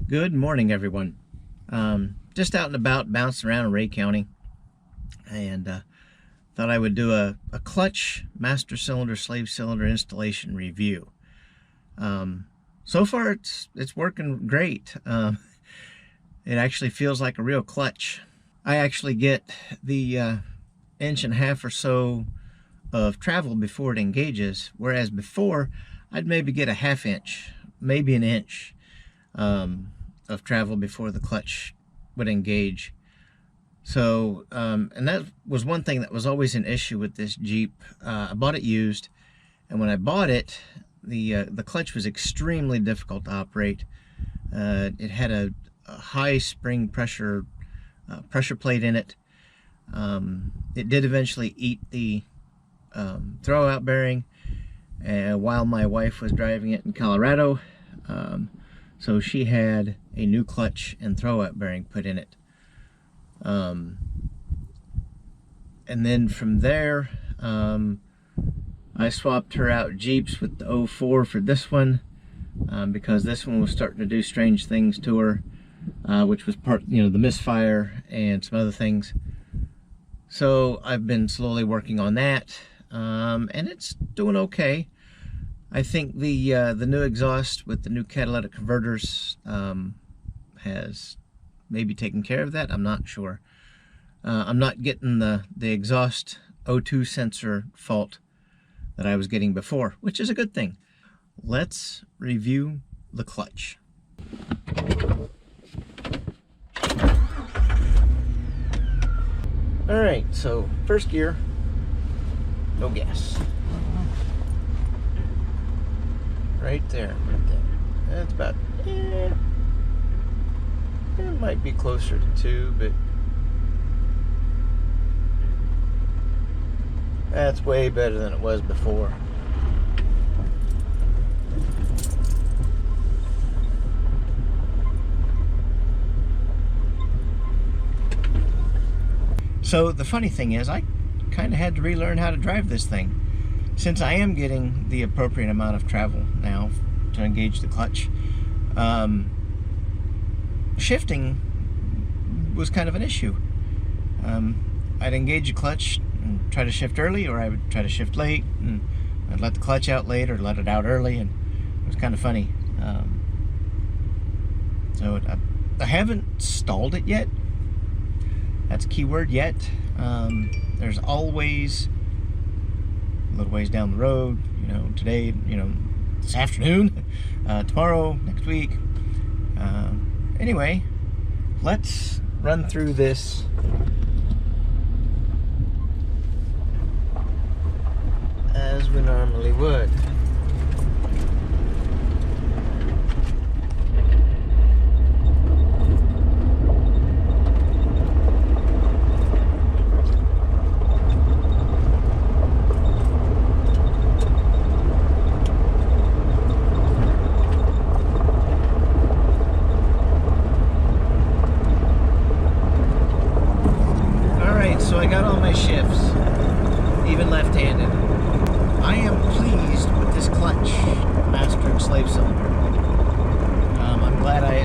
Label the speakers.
Speaker 1: Good morning, everyone. Just out and about, bouncing around in Ray County, and thought I would do a clutch master cylinder, slave cylinder installation review. So far, it's working great. It actually feels like a real clutch. I actually get the inch and a half or so of travel before it engages, whereas before I'd maybe get a half inch, maybe an inch of travel before the clutch would engage. So and that was one thing that was always an issue with this Jeep. I bought it used, and when I bought it, the clutch was extremely difficult to operate. It had a high spring pressure plate in it. It did eventually eat the throwout bearing while my wife was driving it in Colorado. So she had a new clutch and throwout bearing put in it. And then from there, I swapped her out Jeeps with the 04 for this one, because this one was starting to do strange things to her, which was part, the misfire and some other things. So I've been slowly working on that, and it's doing okay. I think the new exhaust with the new catalytic converters has maybe taken care of that. I'm not sure. I'm not getting the exhaust O2 sensor fault that I was getting before, which is a good thing. Let's review the clutch. All right, so first gear, no gas. Right there. That's about, it might be closer to 2, but that's way better than it was before. So the funny thing is, I kind of had to relearn how to drive this thing. Since I am getting the appropriate amount of travel now to engage the clutch, shifting was kind of an issue. I'd engage the clutch and try to shift early, or I would try to shift late, and I'd let the clutch out late or let it out early, and it was kind of funny. So I haven't stalled it yet. That's a key word, yet. There's always a little ways down the road, today, this afternoon, tomorrow, next week. Anyway, let's run through this as we normally would. So I got all my shifts, even left-handed. I am pleased with this clutch, master and slave cylinder. I'm glad I